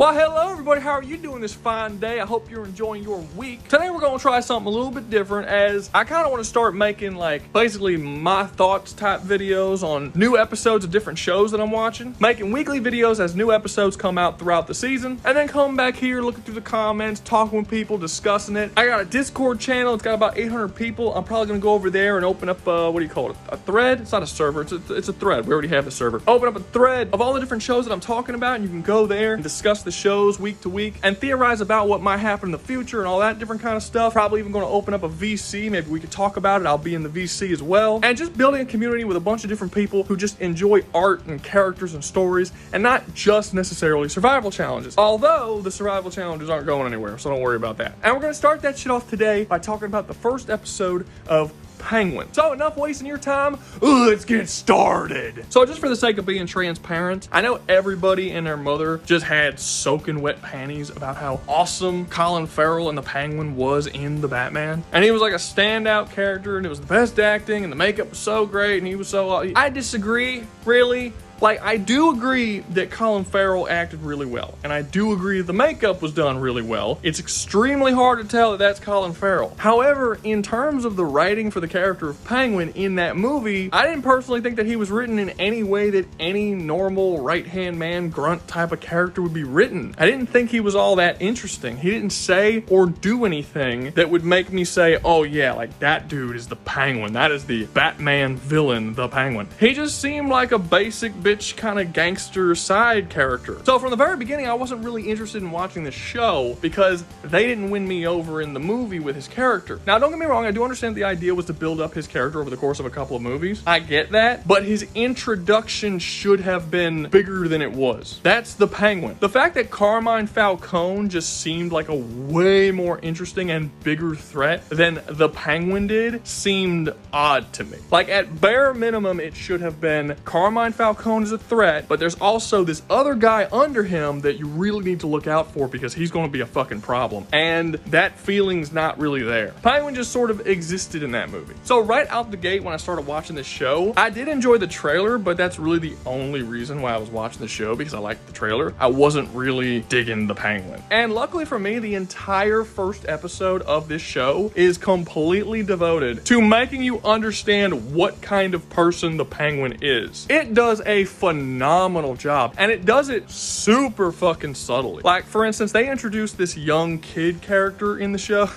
Well, hello everybody, how are you doing this fine day? I hope you're enjoying your week. Today we're going to try something a little bit different, as I kind of want to start making like basically my thoughts type videos on new episodes of different shows that I'm watching. Making weekly videos as new episodes come out throughout the season, and then come back here looking through the comments, talking with people, discussing it. I got a Discord channel, it's got about 800 people. I'm probably going to go over there and open up, what do you call it? A thread? It's not a server, it's a thread. We already have the server. Open up a thread of all the different shows that I'm talking about, and you can go there and discuss the shows week to week and theorize about what might happen in the future and all that different kind of stuff. Probably even going to open up a VC. Maybe we could talk about it. I'll be in the VC as well. And just building a community with a bunch of different people who just enjoy art and characters and stories, and not just necessarily survival challenges. Although the survival challenges aren't going anywhere, so don't worry about that. And we're going to start that shit off today by talking about the first episode of Penguin. So enough wasting your time, let's get started. So just for the sake of being transparent, I know everybody and their mother just had soaking wet panties about how awesome Colin Farrell and the Penguin was in the Batman, and he was like a standout character, and it was the best acting, and the makeup was so great, and he was so I disagree, really. Like, I do agree that Colin Farrell acted really well, and I do agree the makeup was done really well. It's extremely hard to tell that that's Colin Farrell. However, in terms of the writing for the character of Penguin in that movie, I didn't personally think that he was written in any way that any normal right-hand man grunt type of character would be written. I didn't think he was all that interesting. He didn't say or do anything that would make me say, oh yeah, like that dude is the Penguin. That is the Batman villain, the Penguin. He just seemed like a basic bitch kind of gangster side character. So from the very beginning, I wasn't really interested in watching the show because they didn't win me over in the movie with his character. Now, don't get me wrong, I do understand the idea was to build up his character over the course of a couple of movies. I get that, but his introduction should have been bigger than it was. That's the Penguin. The fact that Carmine Falcone just seemed like a way more interesting and bigger threat than the Penguin did seemed odd to me. Like, at bare minimum, it should have been Carmine Falcone is a threat, but there's also this other guy under him that you really need to look out for because he's going to be a fucking problem. And that feeling's not really there. Penguin just sort of existed in that movie. So right out the gate when I started watching this show, I did enjoy the trailer, but that's really the only reason why I was watching the show, because I liked the trailer. I wasn't really digging the Penguin. And luckily for me, the entire first episode of this show is completely devoted to making you understand what kind of person the Penguin is. It does a phenomenal job, and it does it super fucking subtly. Like, for instance, they introduced this young kid character in the show.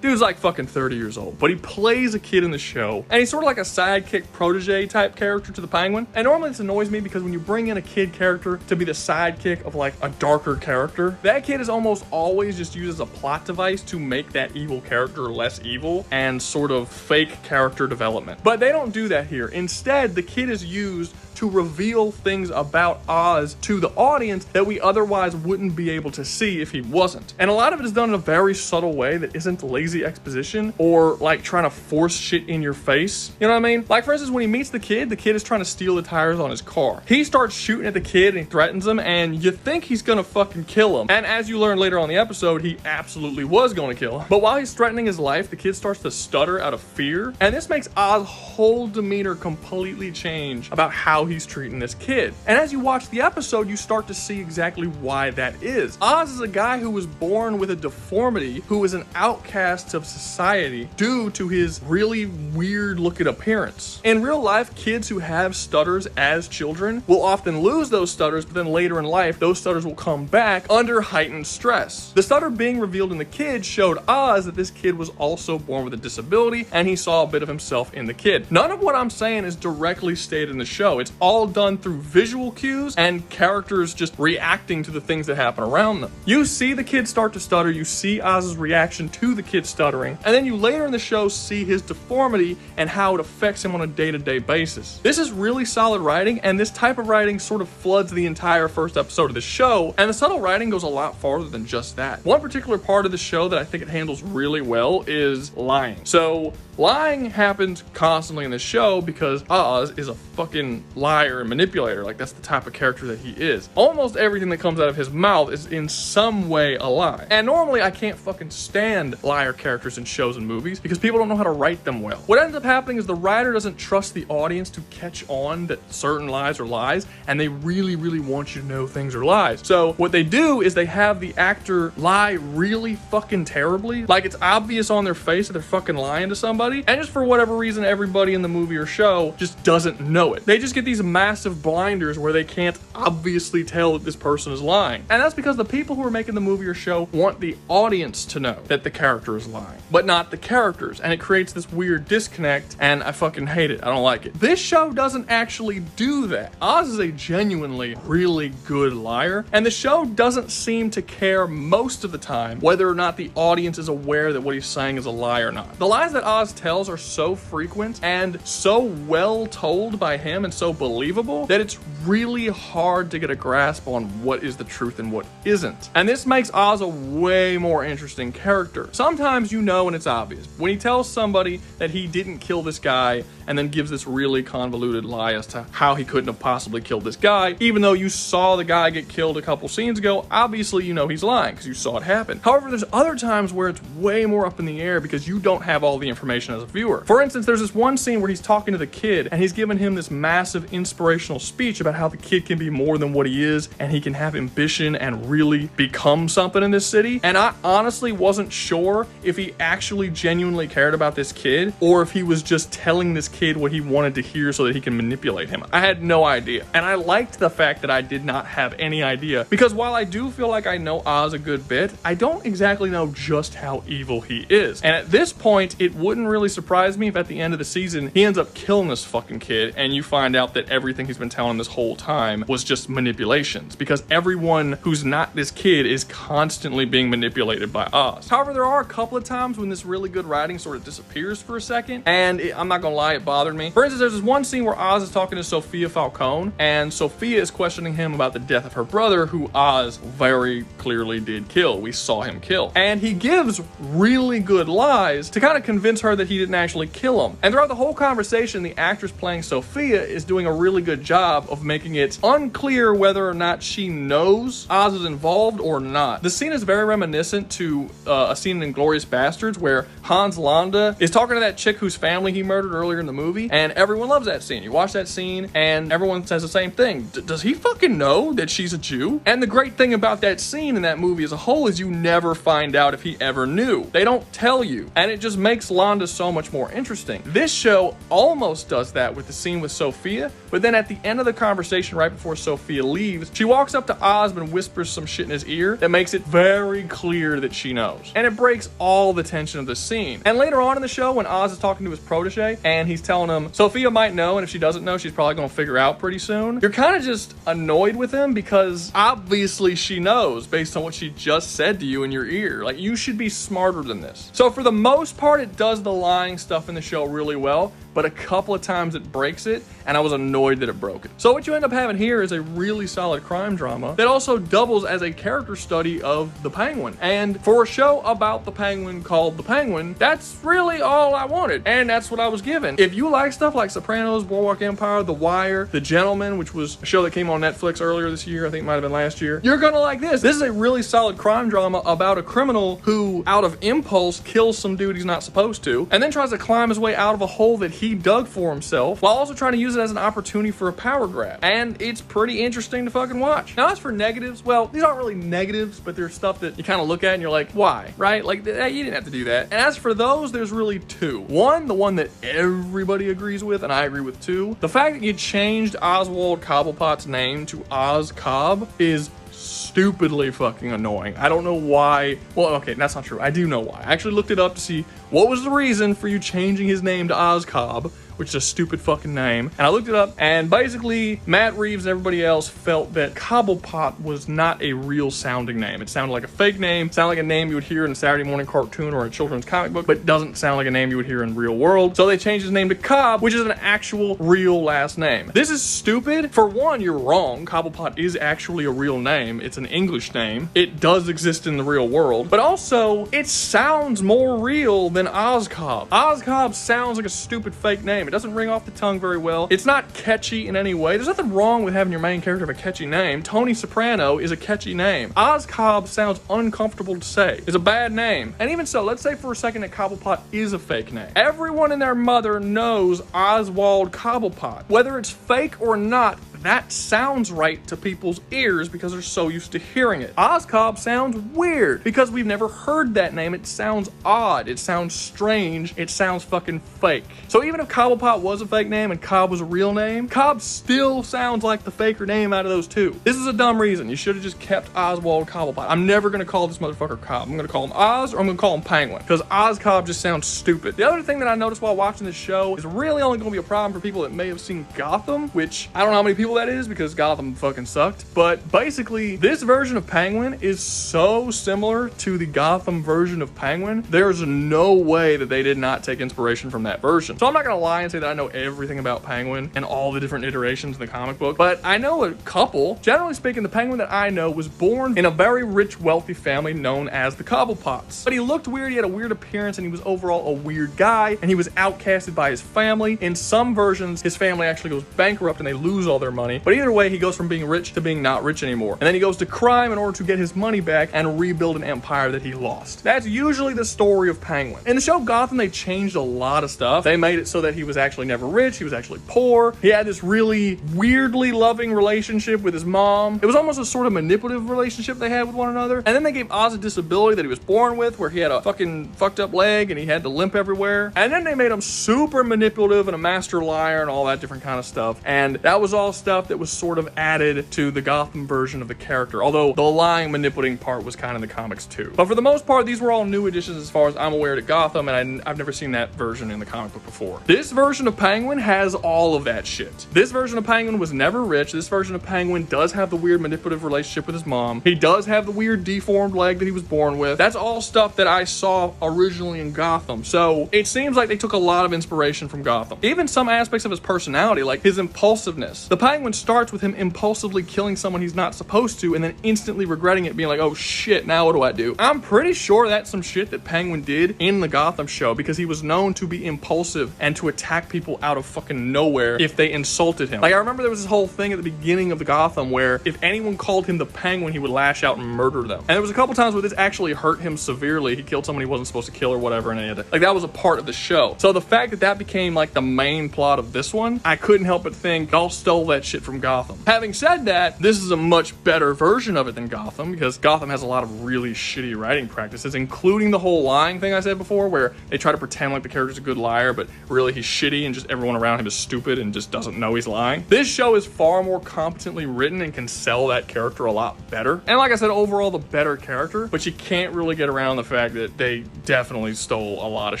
Dude's like fucking 30 years old, but he plays a kid in the show, and he's sort of like a sidekick protege type character to the Penguin. And normally this annoys me because when you bring in a kid character to be the sidekick of like a darker character, that kid is almost always just used as a plot device to make that evil character less evil and sort of fake character development. But they don't do that here. Instead, the kid is used to reveal things about Oz to the audience that we otherwise wouldn't be able to see if he wasn't. And a lot of it is done in a very subtle way that isn't lazy exposition or like trying to force shit in your face. You know what I mean? Like, for instance, when he meets the kid is trying to steal the tires on his car. He starts shooting at the kid and he threatens him, and you think he's gonna fucking kill him. And as you learn later on in the episode, he absolutely was gonna kill him. But while he's threatening his life, the kid starts to stutter out of fear. And this makes Oz's whole demeanor completely change about how he's treating this kid. And as you watch the episode, you start to see exactly why that is. Oz is a guy who was born with a deformity, who is an outcast of society due to his really weird looking appearance. In real life, kids who have stutters as children will often lose those stutters, but then later in life, those stutters will come back under heightened stress. The stutter being revealed in the kid showed Oz that this kid was also born with a disability, and he saw a bit of himself in the kid. None of what I'm saying is directly stated in the show. It's all done through visual cues and characters just reacting to the things that happen around them. You see the kid start to stutter, you see Oz's reaction to the kid stuttering, and then you later in the show see his deformity and how it affects him on a day-to-day basis. This is really solid writing, and this type of writing sort of floods the entire first episode of the show, and the subtle writing goes a lot farther than just that. One particular part of the show that I think it handles really well is lying. So lying happens constantly in the show because Oz is a fucking liar. liar and manipulator. Like, that's the type of character that he is. Almost everything that comes out of his mouth is in some way a lie. And normally I can't fucking stand liar characters in shows and movies because people don't know how to write them well. What ends up happening is the writer doesn't trust the audience to catch on that certain lies are lies, and they really, really want you to know things are lies. So what they do is they have the actor lie really fucking terribly. Like, it's obvious on their face that they're fucking lying to somebody, and just for whatever reason, everybody in the movie or show just doesn't know it. They just get these massive blinders where they can't obviously tell that this person is lying. And that's because the people who are making the movie or show want the audience to know that the character is lying, but not the characters. And it creates this weird disconnect, and I fucking hate it. I don't like it. This show doesn't actually do that. Oz is a genuinely really good liar, and the show doesn't seem to care most of the time whether or not the audience is aware that what he's saying is a lie or not. The lies that Oz tells are so frequent and so well told by him and so believable that it's really hard to get a grasp on what is the truth and what isn't. And this makes Oz a way more interesting character. Sometimes you know and it's obvious. When he tells somebody that he didn't kill this guy and then gives this really convoluted lie as to how he couldn't have possibly killed this guy, even though you saw the guy get killed a couple scenes ago, obviously you know he's lying because you saw it happen. However, there's other times where it's way more up in the air because you don't have all the information as a viewer. For instance, there's this one scene where he's talking to the kid and he's giving him this massive inspirational speech about how the kid can be more than what he is and he can have ambition and really become something in this city. And I honestly wasn't sure if he actually genuinely cared about this kid or if he was just telling this kid what he wanted to hear so that he can manipulate him. I had no idea. And I liked the fact that I did not have any idea, because while I do feel like I know Oz a good bit, I don't exactly know just how evil he is. And at this point, it wouldn't really surprise me if at the end of the season, he ends up killing this fucking kid and you find out that everything he's been telling this whole time was just manipulations, because everyone who's not this kid is constantly being manipulated by Oz. However, there are a couple of times when this really good writing sort of disappears for a second, and I'm not gonna lie, it bothered me. For instance, there's this one scene where Oz is talking to Sophia Falcone, and Sophia is questioning him about the death of her brother, who Oz very clearly did kill. We saw him kill. And he gives really good lies to kind of convince her that he didn't actually kill him. And throughout the whole conversation, the actress playing Sophia is doing a really good job of making it unclear whether or not she knows Oz is involved or not. The scene is very reminiscent to a scene in Inglourious Bastards where Hans Landa is talking to that chick whose family he murdered earlier in the movie, and everyone loves that scene. You watch that scene and everyone says the same thing. Does he fucking know that she's a Jew? And the great thing about that scene in that movie as a whole is you never find out if he ever knew. They don't tell you, and it just makes Landa so much more interesting. This show almost does that with the scene with Sophia, but then at the end of the conversation, right before Sophia leaves, she walks up to Oz and whispers some shit in his ear that makes it very clear that she knows. And it breaks all the tension of the scene. And later on in the show, when Oz is talking to his protege and he's telling him Sophia might know, and if she doesn't know, she's probably gonna figure out pretty soon, you're kind of just annoyed with him because obviously she knows based on what she just said to you in your ear. Like, you should be smarter than this. So for the most part, it does the lying stuff in the show really well, but a couple of times it breaks it, and I was annoyed that it broke it. So what you end up having here is a really solid crime drama that also doubles as a character study of the Penguin. And for a show about the Penguin called The Penguin, that's really all I wanted, and that's what I was given. If you like stuff like Sopranos, Boardwalk Empire, The Wire, The Gentleman, which was a show that came on Netflix earlier this year, I think it might have been last year, you're gonna like this. This is a really solid crime drama about a criminal who, out of impulse, kills some dude he's not supposed to, and then tries to climb his way out of a hole that he dug for himself, while also trying to use it as an opportunity for a power grab. And it's pretty interesting to fucking watch. Now, as for negatives, well, these aren't really negatives, but there's stuff that you kind of look at and you're like, why? Right? Like, you didn't have to do that. And as for those, there's really two. One, the one that everybody agrees with, and I agree with too. The fact that you changed Oswald Cobblepot's name to Oz Cobb is stupidly fucking annoying. I don't know why. Well, okay, that's not true. I do know why. I actually looked it up to see what was the reason for you changing his name to Oz Cobb, which is a stupid fucking name. And I looked it up, and basically Matt Reeves and everybody else felt that Cobblepot was not a real sounding name. It sounded like a fake name, sounded like a name you would hear in a Saturday morning cartoon or a children's comic book, but doesn't sound like a name you would hear in real world. So they changed his name to Cobb, which is an actual real last name. This is stupid. For one, you're wrong. Cobblepot is actually a real name. It's an English name. It does exist in the real world, but also it sounds more real than Oz Cobb. Oz Cobb sounds like a stupid fake name. It doesn't ring off the tongue very well. It's not catchy in any way. There's nothing wrong with having your main character have a catchy name. Tony Soprano is a catchy name. Oz Cobb sounds uncomfortable to say. It's a bad name. And even so, let's say for a second that Cobblepot is a fake name. Everyone and their mother knows Oswald Cobblepot. Whether it's fake or not, that sounds right to people's ears because they're so used to hearing it. Oz Cobb sounds weird because we've never heard that name. It sounds odd. It sounds strange. It sounds fucking fake. So even if Cobblepot was a fake name and Cobb was a real name, Cobb still sounds like the faker name out of those two. This is a dumb reason. You should have just kept Oswald Cobblepot. I'm never going to call this motherfucker Cobb. I'm going to call him Oz, or I'm going to call him Penguin, because Oz Cobb just sounds stupid. The other thing that I noticed while watching this show is really only going to be a problem for people that may have seen Gotham, which I don't know how many people that is because Gotham fucking sucked. But basically, this version of Penguin is so similar to the Gotham version of Penguin. There's no way that they did not take inspiration from that version. So I'm not going to lie and say that I know everything about Penguin and all the different iterations in the comic book, but I know a couple. Generally speaking, the Penguin that I know was born in a very rich, wealthy family known as the Cobblepots. But he looked weird, he had a weird appearance, and he was overall a weird guy, and he was outcasted by his family. In some versions, his family actually goes bankrupt and they lose all their money. But either way, he goes from being rich to being not rich anymore. And then he goes to crime in order to get his money back and rebuild an empire that he lost. That's usually the story of Penguin. In the show Gotham, they changed a lot of stuff. They made it so that he was actually never rich, he was actually poor. He had this really weirdly loving relationship with his mom. It was almost a sort of manipulative relationship they had with one another. And then they gave Oz a disability that he was born with, where he had a fucking fucked up leg and he had to limp everywhere. And then they made him super manipulative and a master liar and all that different kind of stuff. And that was all stuff that was sort of added to the Gotham version of the character, although the lying, manipulating part was kind of in the comics too. But for the most part, these were all new additions as far as I'm aware to Gotham, and I've never seen that version in the comic book before. This version of Penguin has all of that shit. This version of Penguin was never rich. This version of Penguin does have the weird manipulative relationship with his mom. He does have the weird deformed leg that he was born with. That's all stuff that I saw originally in Gotham. So it seems like they took a lot of inspiration from Gotham. Even some aspects of his personality, like his impulsiveness. The Penguin starts with him impulsively killing someone he's not supposed to and then instantly regretting it, being like, oh shit, now what do I do? I'm pretty sure that's some shit that Penguin did in the Gotham show, because he was known to be impulsive and to attack people out of fucking nowhere if they insulted him. Like, I remember there was this whole thing at the beginning of the Gotham where if anyone called him the Penguin, he would lash out and murder them. And there was a couple times where this actually hurt him severely. He killed someone he wasn't supposed to kill or whatever, and he had to, like, that was a part of the show. So the fact that that became like the main plot of this one, I couldn't help but think y'all stole that shit from Gotham. Having said that, this is a much better version of it than Gotham, because Gotham has a lot of really shitty writing practices, including the whole lying thing I said before, where they try to pretend like the character's a good liar, but really he's shitty and just everyone around him is stupid and just doesn't know he's lying. This show is far more competently written and can sell that character a lot better. And like I said, overall the better character, but you can't really get around the fact that they definitely stole a lot of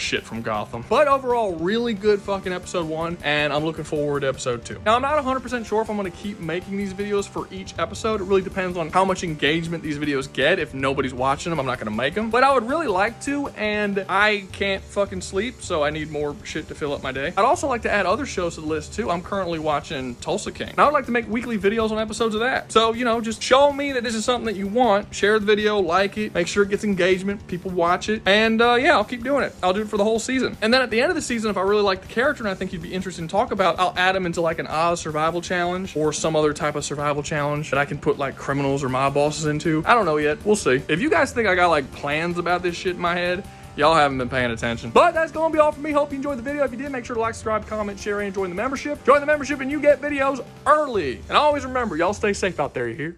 shit from Gotham. But overall, really good fucking episode 1, and I'm looking forward to episode 2. Now, I'm not 100% sure if I'm going to keep making these videos for each episode. It really depends on how much engagement these videos get. If nobody's watching them, I'm not going to make them. But I would really like to, and I can't fucking sleep, so I need more shit to fill up my day. I'd also like to add other shows to the list too. I'm currently watching Tulsa King, and I would like to make weekly videos on episodes of that. So, you know, just show me that this is something that you want. Share the video, like it, make sure it gets engagement, people watch it, and yeah, I'll keep doing it. I'll do it for the whole season. And then at the end of the season, if I really like the character and I think you'd be interested in talk about, I'll add him into like an Oz survival challenge or some other type of survival challenge that I can put like criminals or mob bosses into. I don't know yet. We'll see. If you guys think I got like plans about this shit in my head, y'all haven't been paying attention. But that's gonna be all for me. Hope you enjoyed the video. If you did, make sure to like, subscribe, comment, share, and join the membership. Join the membership and you get videos early. And always remember, y'all stay safe out there, you hear?